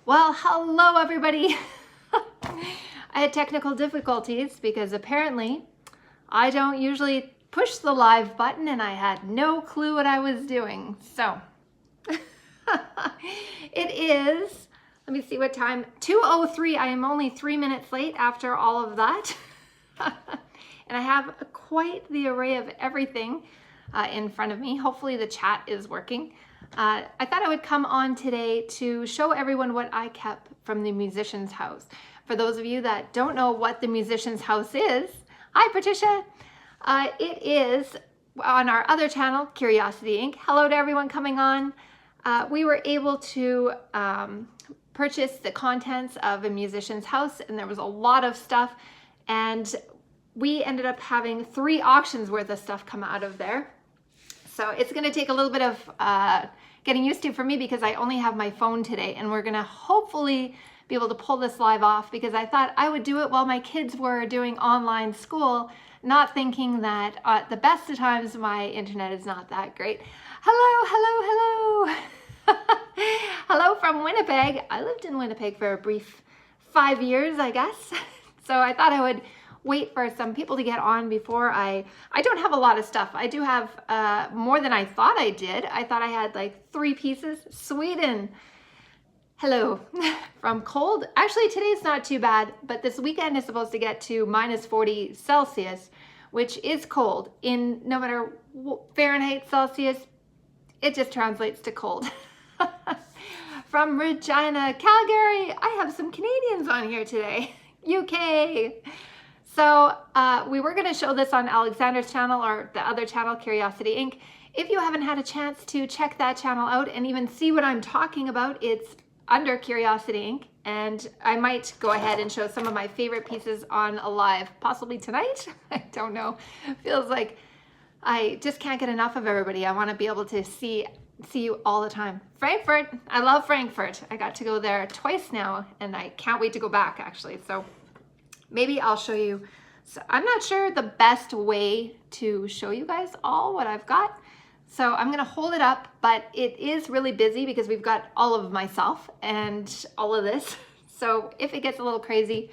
Well, hello everybody. I had technical difficulties because apparently I don't usually push the live button and I had no clue what I was doing. So it is, let me see what time, 2:03. I am only 3 minutes late after all of that. And I have quite the array of everything in front of me. Hopefully the chat is working. I thought I would come on today to show everyone what I kept from the musician's house. For those of you that don't know what the musician's house is, hi Patricia. It is on our other channel, Curiosity Inc. Hello to everyone coming on. We were able to purchase the contents of a musician's house, and there was a lot of stuff, and we ended up having 3 auctions worth of stuff come out of there. So it's going to take a little bit of getting used to for me because I only have my phone today, and we're going to hopefully be able to pull this live off because I thought I would do it while my kids were doing online school, not thinking that at the best of times my internet is not that great. Hello, hello, hello. Hello from Winnipeg. I lived in Winnipeg for a brief 5 years, I guess. So I thought I would wait for some people to get on before I don't have a lot of stuff. I do have more than I thought I did. I thought I had like 3 pieces. Sweden. Hello. From cold. Actually, today's not too bad, but this weekend is supposed to get to -40 Celsius, which is cold. In no matter Fahrenheit, Celsius, it just translates to cold. From Regina, Calgary. I have some Canadians on here today. UK. So we were going to show this on Alexander's channel or the other channel, Curiosity Inc. If you haven't had a chance to check that channel out and even see what I'm talking about, it's under Curiosity Inc. And I might go ahead and show some of my favorite pieces on a live, possibly tonight. I don't know. Feels like I just can't get enough of everybody. I want to be able to see you all the time. Frankfurt. I love Frankfurt. I got to go there twice now and I can't wait to go back actually. So maybe I'll show you. So I'm not sure the best way to show you guys all what I've got. So I'm gonna hold it up, but it is really busy because we've got all of myself and all of this. So if it gets a little crazy,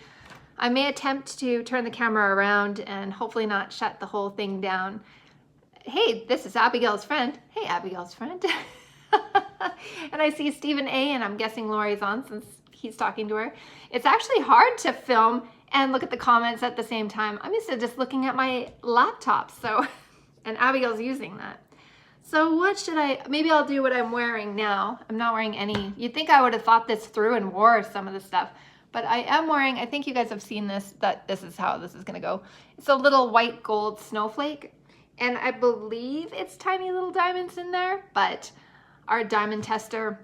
I may attempt to turn the camera around and hopefully not shut the whole thing down. Hey, this is Abigail's friend. Hey, Abigail's friend. And I see Stephen A, and I'm guessing Lori's on since he's talking to her. It's actually hard to film and look at the comments at the same time. I'm used to just looking at my laptop, so, and Abigail's using that. So what should maybe I'll do what I'm wearing now. I'm not wearing any, you'd think I would have thought this through and wore some of the stuff, but I am wearing, I think you guys have seen this, that this is how this is gonna go. It's a little white gold snowflake, and I believe it's tiny little diamonds in there, but our diamond tester,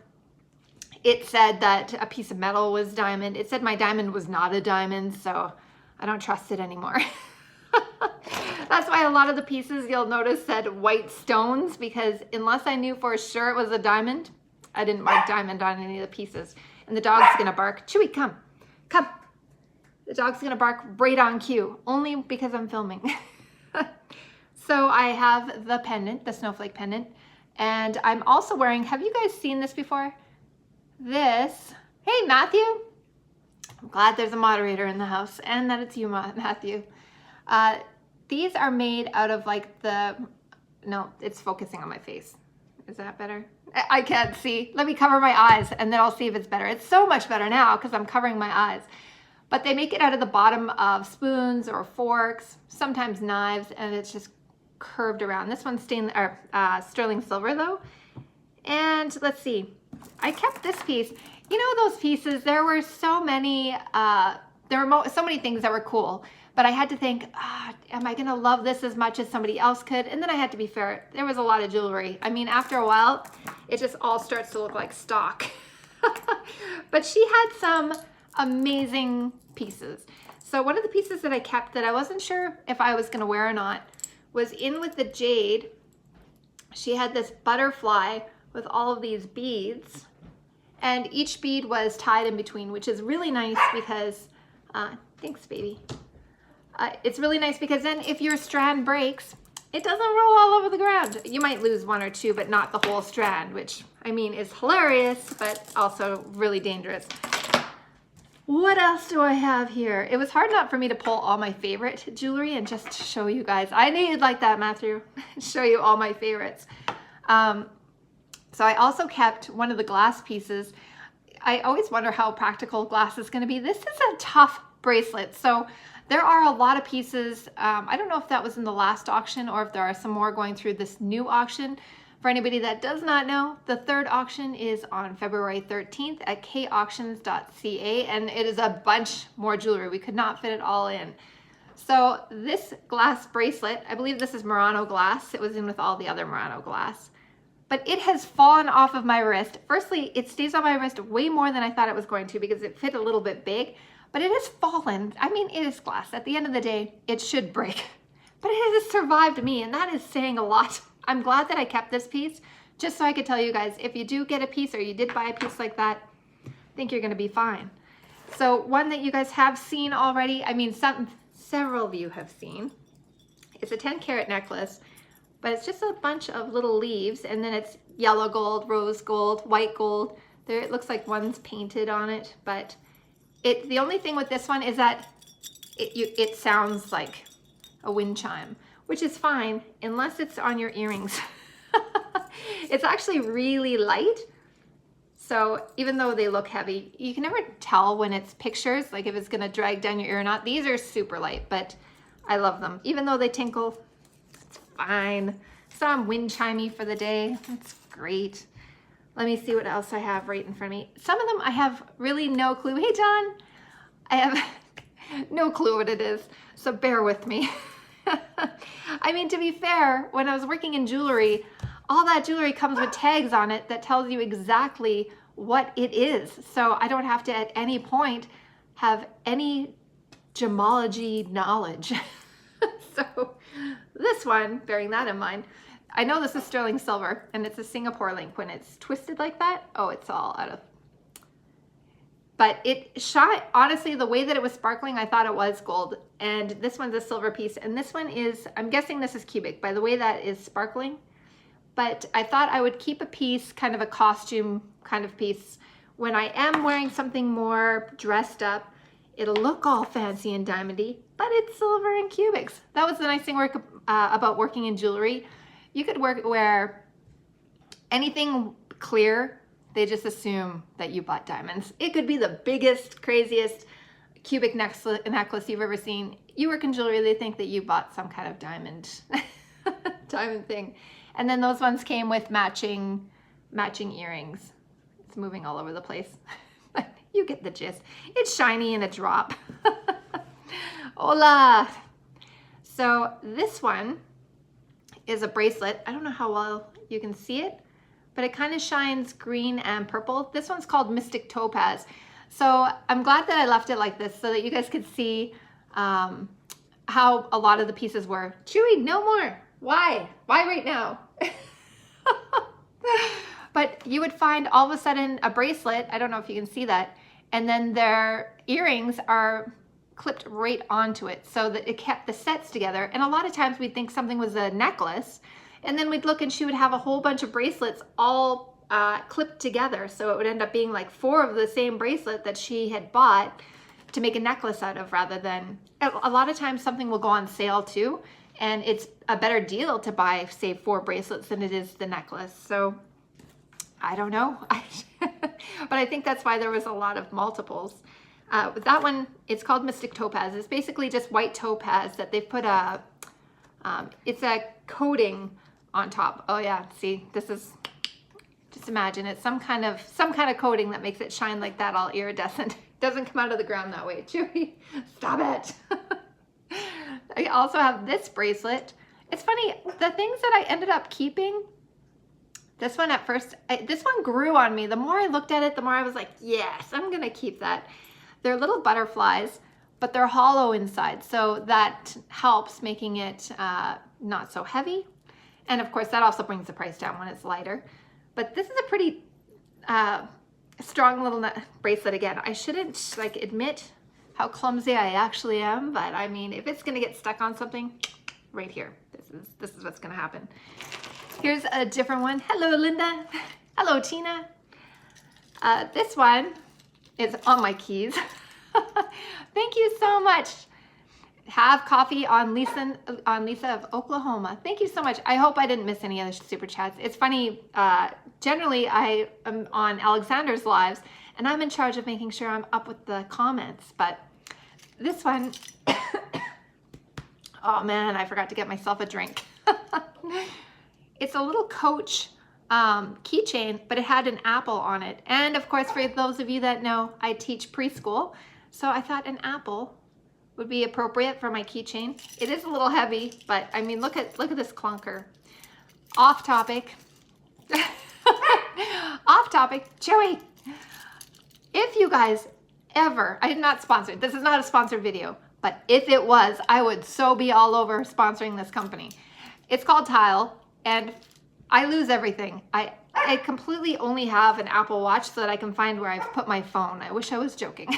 it said that a piece of metal was diamond. It said my diamond was not a diamond, so I don't trust it anymore. That's why a lot of the pieces you'll notice said white stones, because unless I knew for sure it was a diamond, I didn't mark diamond on any of the pieces. And the dog's gonna bark. Chewy, come, come. The dog's gonna bark right on cue, only because I'm filming. So I have the pendant, the snowflake pendant, and I'm also wearing, have you guys seen this before? This, hey Matthew, I'm glad there's a moderator in the house and that it's you, Matthew. These are made out of like no, it's focusing on my face. Is that better? I can't see. Let me cover my eyes and then I'll see if it's better. It's so much better now because I'm covering my eyes. But they make it out of the bottom of spoons or forks, sometimes knives, and it's just curved around. This one's sterling silver though. And let's see. I kept this piece. You know those pieces, there were so many, so many things that were cool, but I had to think, am I gonna love this as much as somebody else could? And then I had to be fair, there was a lot of jewelry. I mean, after a while, it just all starts to look like stock. But she had some amazing pieces. So one of the pieces that I kept that I wasn't sure if I was gonna wear or not was in with the jade. She had this butterfly with all of these beads, and each bead was tied in between, which is really nice because, thanks baby. It's really nice because then if your strand breaks, it doesn't roll all over the ground. You might lose one or two, but not the whole strand, which I mean is hilarious, but also really dangerous. What else do I have here? It was hard not for me to pull all my favorite jewelry and just show you guys. I knew you'd like that, Matthew. Show you all my favorites. So I also kept one of the glass pieces. I always wonder how practical glass is going to be. This is a tough bracelet. So there are a lot of pieces. I don't know if that was in the last auction or if there are some more going through this new auction. For anybody that does not know, the third auction is on February 13th at kauctions.ca, and it is a bunch more jewelry. We could not fit it all in. So this glass bracelet, I believe this is Murano glass. It was in with all the other Murano glass. But it has fallen off of my wrist. Firstly, it stays on my wrist way more than I thought it was going to because it fit a little bit big, but it has fallen. I mean, it is glass. At the end of the day, it should break, but it has survived me, and that is saying a lot. I'm glad that I kept this piece just so I could tell you guys, if you do get a piece or you did buy a piece like that, I think you're gonna be fine. So one that you guys have seen already, I mean, several of you have seen, it's a 10-carat necklace, but it's just a bunch of little leaves, and then it's yellow gold, rose gold, white gold. There, it looks like one's painted on it, but the only thing with this one is that it sounds like a wind chime, which is fine unless it's on your earrings. It's actually really light. So even though they look heavy, you can never tell when it's pictures, like if it's gonna drag down your ear or not. These are super light, but I love them. Even though they tinkle, it's fine. So I'm wind chimey for the day. That's great. Let me see what else I have right in front of me. Some of them I have really no clue. Hey, John. I have no clue what it is, so bear with me. I mean, to be fair, when I was working in jewelry, all that jewelry comes with tags on it that tells you exactly what it is. So I don't have to at any point have any gemology knowledge. So this one, bearing that in mind, I know this is sterling silver and it's a Singapore link. When it's twisted like that, oh, it's all out of, but it shot, honestly, the way that it was sparkling, I thought it was gold. And this one's a silver piece. And this one is, I'm guessing this is cubic by the way that is sparkling. But I thought I would keep a piece, kind of a costume kind of piece. When I am wearing something more dressed up, it'll look all fancy and diamondy, but it's silver and cubics. That was the nice thing about working in jewelry. You could wear anything clear. They just assume that you bought diamonds. It could be the biggest, craziest cubic necklace you've ever seen. You work in jewelry, they think that you bought some kind of diamond, diamond thing. And then those ones came with matching earrings. It's moving all over the place. But you get the gist. It's shiny and a drop. Hola. So this one is a bracelet. I don't know how well you can see it, but it kind of shines green and purple. This one's called Mystic Topaz. So I'm glad that I left it like this so that you guys could see how a lot of the pieces were. Chewy, no more. Why? Why right now? But you would find all of a sudden a bracelet, I don't know if you can see that, and then their earrings are clipped right onto it so that it kept the sets together. And a lot of times we'd think something was a necklace, and then we'd look and she would have a whole bunch of bracelets all clipped together. So it would end up being like 4 of the same bracelet that she had bought to make a necklace out of, rather than, a lot of times something will go on sale too, and it's a better deal to buy, say, 4 bracelets than it is the necklace. So I don't know, but I think that's why there was a lot of multiples. With that one, it's called Mystic Topaz. It's basically just white topaz that they've put it's a coating on top. Oh yeah, see, this is, just imagine it's some kind of coating that makes it shine like that, all iridescent. Doesn't come out of the ground that way. Chewy, stop it. I also have this bracelet. It's funny, the things that I ended up keeping, this one at first, this one grew on me. The more I looked at it, the more I was like, yes, I'm gonna keep that. They're little butterflies, but they're hollow inside. So that helps making it not so heavy. And of course, that also brings the price down when it's lighter. But this is a pretty strong little bracelet again. I shouldn't admit how clumsy I actually am, but I mean, if it's gonna get stuck on something, right here. This is what's gonna happen. Here's a different one. Hello, Linda. Hello, Tina. This one is on my keys. Thank you so much. Have coffee on Lisa of Oklahoma. Thank you so much. I hope I didn't miss any other super chats. It's funny, generally I am on Alexander's lives and I'm in charge of making sure I'm up with the comments, but this one, oh man, I forgot to get myself a drink. It's a little Coach keychain, but it had an apple on it. And of course, for those of you that know, I teach preschool. So I thought an apple would be appropriate for my keychain. It is a little heavy, but I mean, look at this clunker. Off topic. Off topic. Joey, if you guys ever, I did not sponsor it. This is not a sponsored video, but if it was, I would so be all over sponsoring this company. It's called Tile, and I lose everything. I completely only have an Apple Watch so that I can find where I've put my phone. I wish I was joking.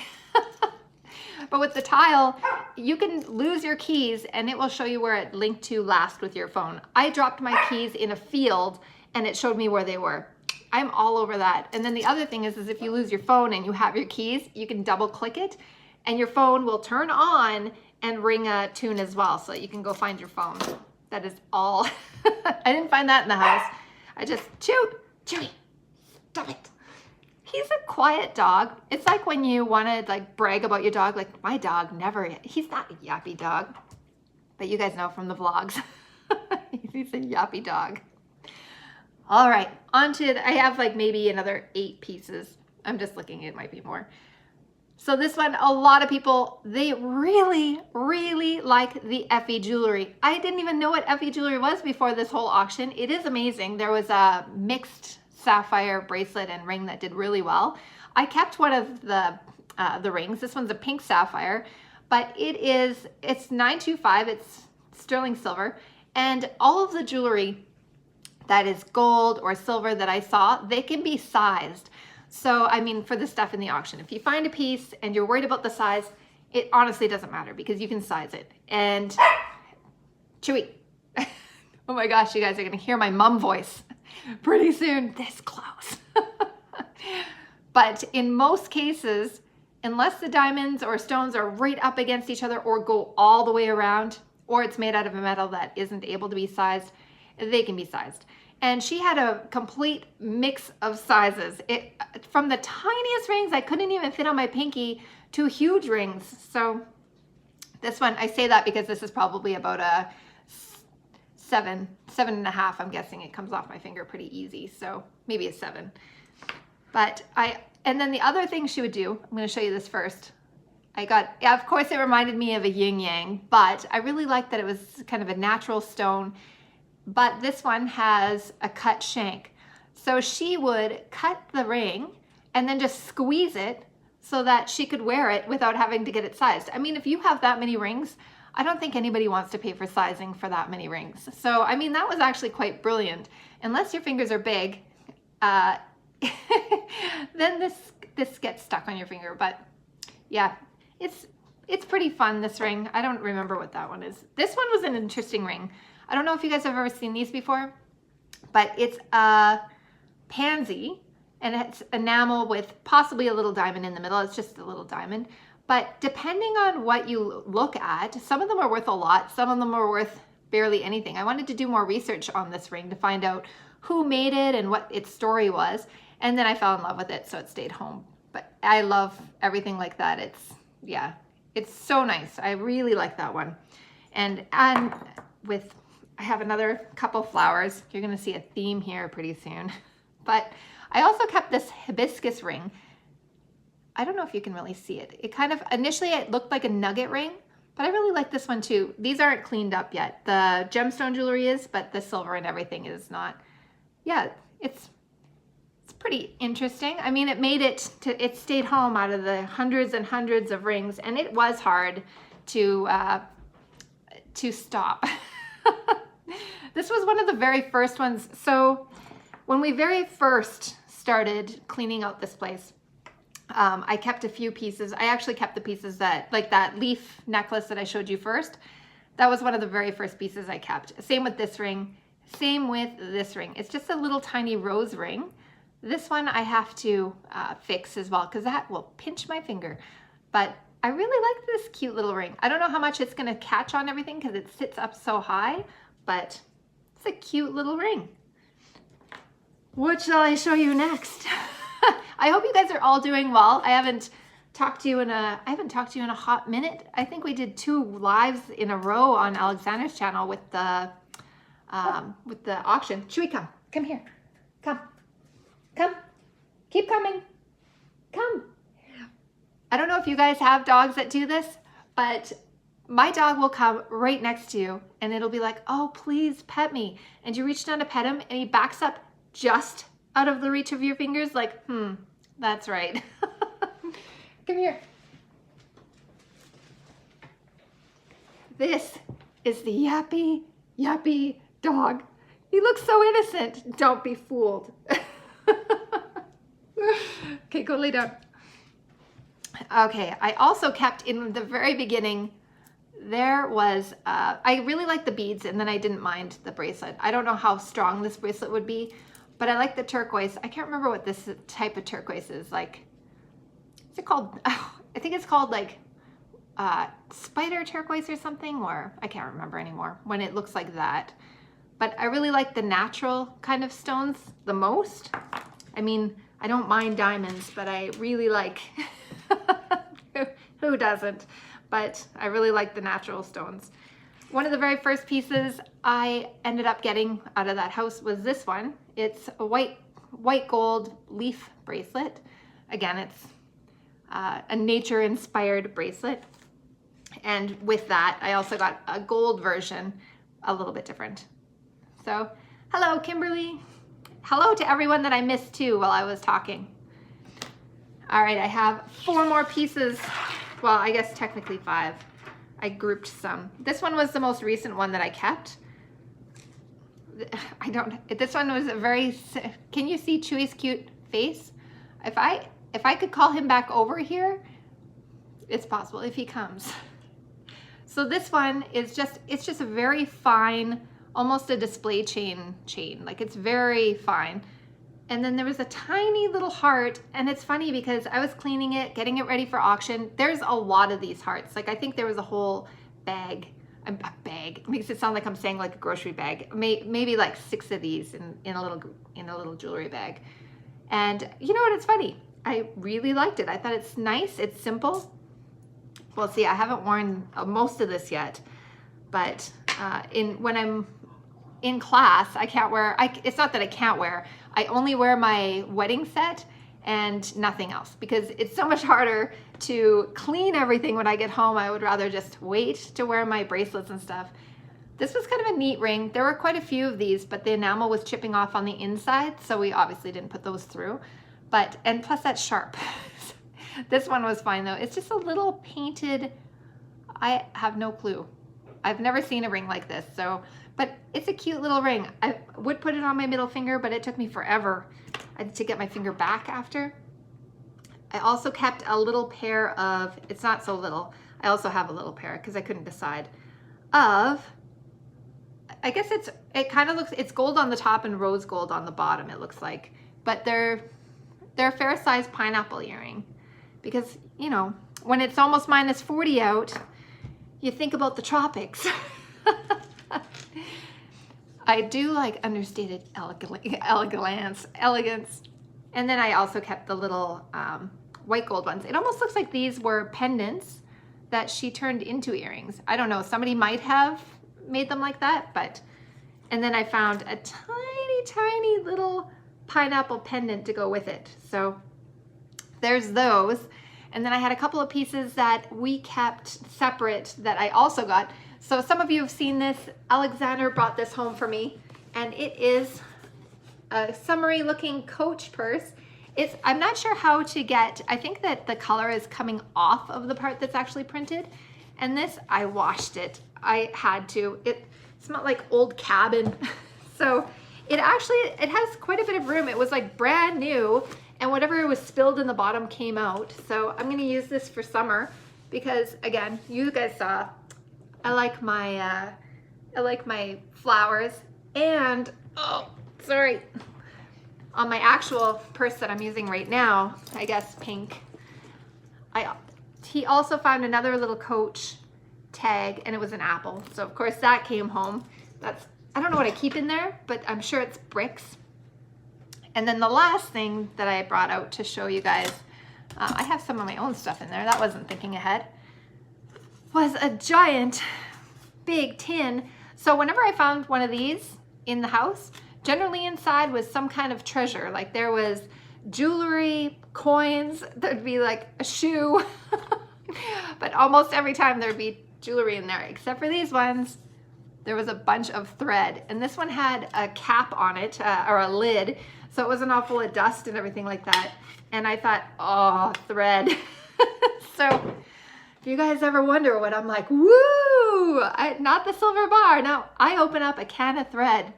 But with the Tile, you can lose your keys and it will show you where it linked to last with your phone. I dropped my keys in a field and it showed me where they were. I'm all over that. And then the other thing is if you lose your phone and you have your keys, you can double click it and your phone will turn on and ring a tune as well. So you can go find your phone. That is all. I didn't find that in the house. I just, Chewy, stop it. He's a quiet dog. It's like when you want to like brag about your dog, like my dog never, he's not a yappy dog, but you guys know from the vlogs, he's a yappy dog. All right, on to, I have like maybe another 8 pieces. I'm just looking, it might be more. So this one, a lot of people, they really, really like the Effy jewelry. I didn't even know what Effy jewelry was before this whole auction. It is amazing. There was a mixed sapphire bracelet and ring that did really well. I kept one of the rings. This one's a pink sapphire, but it's 925. It's sterling silver, and all of the jewelry that is gold or silver that I saw, they can be sized. So I mean, for the stuff in the auction, if you find a piece and you're worried about the size, it honestly doesn't matter because you can size it. And Chewy, oh my gosh, you guys are gonna hear my mom voice pretty soon, this close. But in most cases, unless the diamonds or stones are right up against each other or go all the way around, or it's made out of a metal that isn't able to be sized, they can be sized. And she had a complete mix of sizes. From the tiniest rings I couldn't even fit on my pinky to huge rings. So this one, I say that because this is probably about a 7.5. I'm guessing it comes off my finger pretty easy. So maybe a 7. But and then the other thing she would do, I'm going to show you this first. Of course it reminded me of a yin yang, but I really liked that it was kind of a natural stone. But this one has a cut shank. So she would cut the ring and then just squeeze it so that she could wear it without having to get it sized. I mean, if you have that many rings, I don't think anybody wants to pay for sizing for that many rings. So, I mean, that was actually quite brilliant. Unless your fingers are big, then this gets stuck on your finger. But yeah, it's pretty fun, this ring. I don't remember what that one is. This one was an interesting ring. I don't know if you guys have ever seen these before, but it's a pansy and it's enamel with possibly a little diamond in the middle. It's just a little diamond. But depending on what you look at, some of them are worth a lot. Some of them are worth barely anything. I wanted to do more research on this ring to find out who made it and what its story was. And then I fell in love with it, so it stayed home. But I love everything like that. It's so nice. I really like that one. And I have another couple flowers. You're gonna see a theme here pretty soon. But I also kept this hibiscus ring. I don't know if you can really see it. Initially it looked like a nugget ring, but I really like this one too. These aren't cleaned up yet. The gemstone jewelry is, but the silver and everything is not. Yeah, it's pretty interesting. I mean, it stayed home out of the hundreds and hundreds of rings, and it was hard to stop. This was one of the very first ones. So when we very first started cleaning out this place, I kept a few pieces. I actually kept the pieces that, like that leaf necklace that I showed you first. that was one of the very first pieces I kept. Same with this ring, same with this ring. It's just a little tiny rose ring. This one I have to fix as well because that will pinch my finger. But I really like this cute little ring. I don't know how much it's gonna catch on everything because it sits up so high, but it's a cute little ring. What shall I show you next? I hope you guys are all doing well. I haven't talked to you in a hot minute. I think we did 2 lives in a row on Alexander's channel with the auction. Chewy, come here, come, keep coming, come. I don't know if you guys have dogs that do this, but my dog will come right next to you and it'll be like, oh, please pet me. And you reach down to pet him and he backs up just out of the reach of your fingers like, that's right. Come here. This is the yappy dog. He looks so innocent. Don't be fooled. Okay, go lay down. Okay, I also kept in the very beginning, there was, I really liked the beads and then I didn't mind the bracelet. I don't know how strong this bracelet would be, but I like the turquoise. I can't remember what this type of turquoise is. Like, what's it called? I think it's called like spider turquoise or something, or I can't remember anymore when it looks like that. But I really like the natural kind of stones the most. I mean, I don't mind diamonds, but I really like, who doesn't? But I really like the natural stones. One of the very first pieces I ended up getting out of that house was this one. It's a white gold leaf bracelet. Again, it's a nature inspired bracelet. And with that, I also got a gold version, a little bit different. So, hello, Kimberly. Hello to everyone that I missed too while I was talking. All right, I have 4 more pieces. Well, I guess technically 5. I grouped some. This one was the most recent one that I kept. This one was a very, can you see Chewy's cute face? If I could call him back over here, it's possible if he comes. So this one is it's just a very fine, almost a display chain. Like it's very fine. And then there was a tiny little heart, and it's funny because I was cleaning it, getting it ready for auction. There's a lot of these hearts. Like I think there was a whole bag. A bag. It makes it sound like I'm saying like a grocery bag. Maybe like 6 of these in a little jewelry bag. And you know what? It's funny. I really liked it. I thought it's nice. It's simple. Well, see, I haven't worn most of this yet, but when I'm in class, I can't wear. It's not that I can't wear. I only wear my wedding set and nothing else because it's so much harder to clean everything when I get home. I would rather just wait to wear my bracelets and stuff. This was kind of a neat ring. There were quite a few of these, but the enamel was chipping off on the inside, so we obviously didn't put those through. And plus that's sharp. This one was fine though. It's just a little painted, I have no clue. I've never seen a ring like this, but it's a cute little ring. I would put it on my middle finger, but it took me forever to get my finger back after. I also kept a little pair of, it's not so little, I also have a little pair because I couldn't decide, of, I guess it kind of looks, it's gold on the top and rose gold on the bottom, it looks like. But they're a fair size pineapple earring because, you know, when it's almost -40 out, you think about the tropics. I do like understated elegance. And then I also kept the little white gold ones. It almost looks like these were pendants that she turned into earrings. I don't know, somebody might have made them like that, but, and then I found a tiny little pineapple pendant to go with it. So there's those. And then I had a couple of pieces that we kept separate that I also got. So some of you have seen this. Alexander brought this home for me, and it is a summery looking Coach purse. I'm not sure how to get, I think that the color is coming off of the part that's actually printed. And this, I washed it. I had to. It smelled like old cabin. So it has quite a bit of room. It was like brand new, and whatever was spilled in the bottom came out. So I'm gonna use this for summer because, again, you guys saw, I like my flowers, and oh, sorry, on my actual purse that I'm using right now, I guess pink. He also found another little Coach tag, and it was an apple. So of course that came home. I don't know what I keep in there, but I'm sure it's bricks. And then the last thing that I brought out to show you guys, I have some of my own stuff in there. That wasn't thinking ahead. Was a giant, big tin. So whenever I found one of these in the house, generally inside was some kind of treasure. Like there was jewelry, coins, there'd be like a shoe. But almost every time there'd be jewelry in there, except for these ones. There was a bunch of thread, and this one had a cap on it, or a lid, so it wasn't all full of dust and everything like that. And I thought, oh, thread. So if you guys ever wonder what I'm like, woo, not the silver bar. No, I open up a can of thread.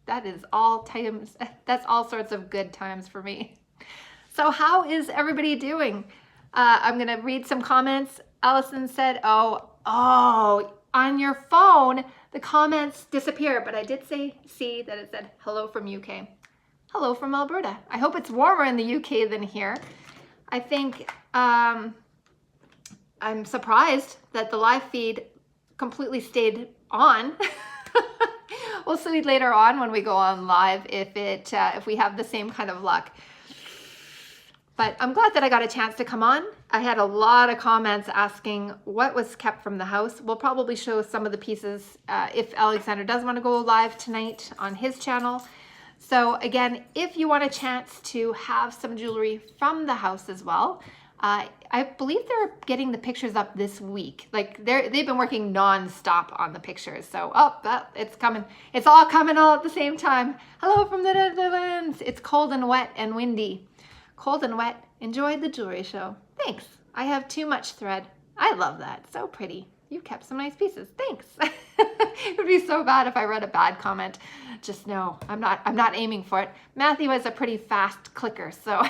That is that's all sorts of good times for me. So how is everybody doing? I'm gonna read some comments. Allison said, oh, on your phone, the comments disappear, but I did see that it said, hello from UK. Hello from Alberta. I hope it's warmer in the UK than here. I think I'm surprised that the live feed completely stayed on. We'll see later on when we go on live if we have the same kind of luck. But I'm glad that I got a chance to come on. I had a lot of comments asking what was kept from the house. We'll probably show some of the pieces if Alexander does want to go live tonight on his channel. So again, if you want a chance to have some jewelry from the house as well, I believe they're getting the pictures up this week. Like they've been working non-stop on the pictures. So, it's coming. It's all coming all at the same time. Hello from the Netherlands. It's cold and wet and windy. Cold and wet. Enjoyed the jewelry show. Thanks. I have too much thread. I love that. So pretty. You kept some nice pieces. Thanks. It would be so bad if I read a bad comment. Just know I'm not aiming for it. Matthew is a pretty fast clicker, so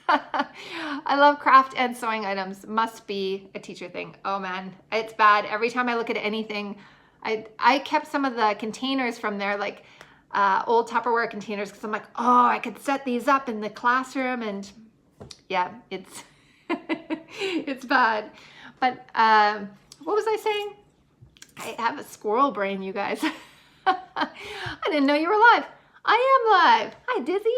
I love craft and sewing items. Must be a teacher thing. Oh man, it's bad. Every time I look at anything, I kept some of the containers from there, like old Tupperware containers, because I'm like, oh, I could set these up in the classroom, and yeah, it's it's bad. But what was I saying? I have a squirrel brain, you guys. I didn't know you were live. I am live. Hi, Dizzy.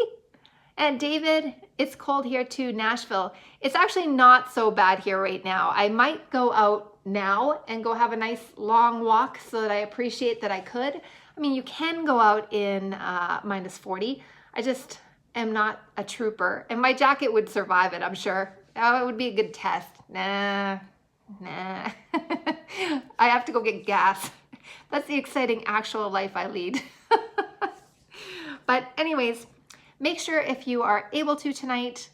And David, it's cold here too, Nashville. It's actually not so bad here right now. I might go out now and go have a nice long walk so that I appreciate that I could. I mean, you can go out in -40. I just am not a trooper. And my jacket would survive it, I'm sure. Oh, it would be a good test. Nah. I have to go get gas. That's the exciting actual life I lead. But anyways, make sure if you are able to tonight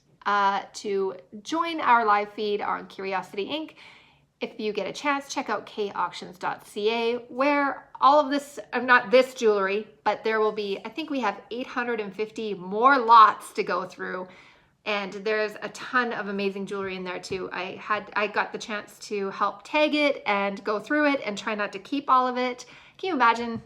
to join our live feed on Curiosity Inc. If you get a chance, check out kauctions.ca, where all of this, not this jewelry, but there will be, I think we have 850 more lots to go through. And there's a ton of amazing jewelry in there too. I got the chance to help tag it and go through it and try not to keep all of it. Can you imagine?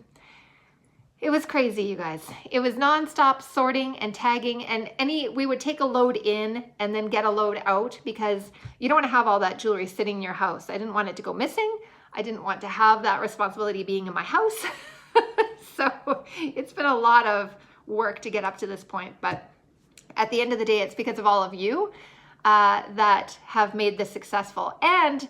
It was crazy, you guys. It was nonstop sorting and tagging, and we would take a load in and then get a load out, because you don't want to have all that jewelry sitting in your house. I didn't want it to go missing. I didn't want to have that responsibility being in my house. So it's been a lot of work to get up to this point, but at the end of the day, it's because of all of you that have made this successful. And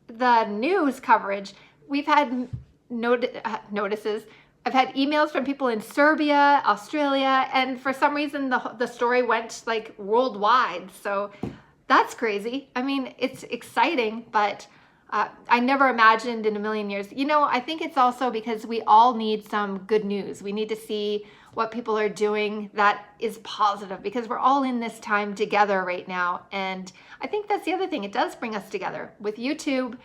the news coverage, we've had notices. I've had emails from people in Serbia, Australia, and for some reason the story went like worldwide. So that's crazy. I mean, it's exciting, but I never imagined in a million years. You know, I think it's also because we all need some good news. We need to see what people are doing that is positive, because we're all in this time together right now. And I think that's the other thing. It does bring us together. With YouTube,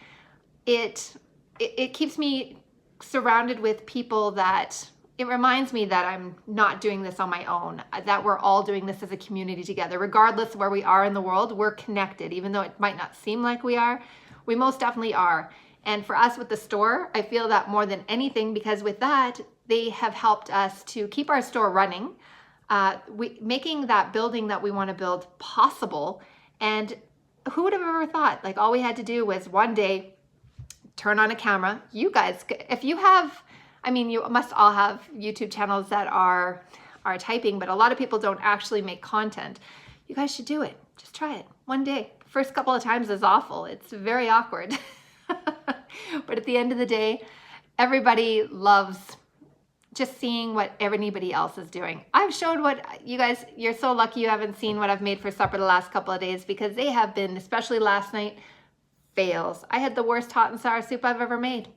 it keeps me surrounded with people that, it reminds me that I'm not doing this on my own, that we're all doing this as a community together. Regardless of where we are in the world, we're connected. Even though it might not seem like we are, we most definitely are. And for us with the store, I feel that more than anything, because with that, they have helped us to keep our store running, making that building that we want to build possible. And who would have ever thought, like all we had to do was one day turn on a camera. You guys, if you have, I mean, you must all have YouTube channels that are typing, but a lot of people don't actually make content. You guys should do it. Just try it one day. First couple of times is awful. It's very awkward. But at the end of the day, everybody loves just seeing what anybody else is doing. I've showed what you guys, you're so lucky you haven't seen what I've made for supper the last couple of days, because they have been, especially last night, fails. I had the worst hot and sour soup I've ever made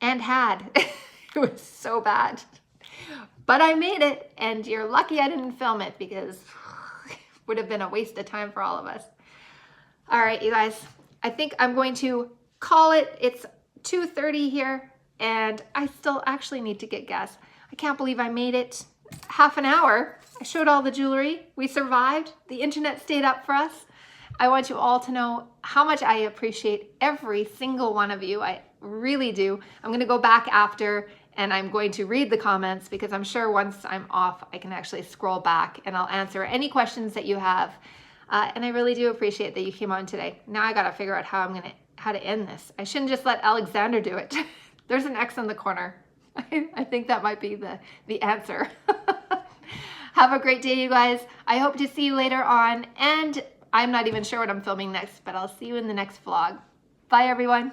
and had. It was so bad. But I made it, and you're lucky I didn't film it, because it would have been a waste of time for all of us. All right, you guys, I think I'm going to call it. It's 2:30 here, and I still actually need to get gas. I can't believe I made it half an hour. I showed all the jewelry. We survived. The internet stayed up for us. I want you all to know how much I appreciate every single one of you. I really do. I'm going to go back after, and I'm going to read the comments, because I'm sure once I'm off, I can actually scroll back and I'll answer any questions that you have. And I really do appreciate that you came on today. Now I got to figure out how to end this. I shouldn't just let Alexander do it. There's an X in the corner. I think that might be the answer. Have a great day, you guys. I hope to see you later on. And I'm not even sure what I'm filming next, but I'll see you in the next vlog. Bye, everyone.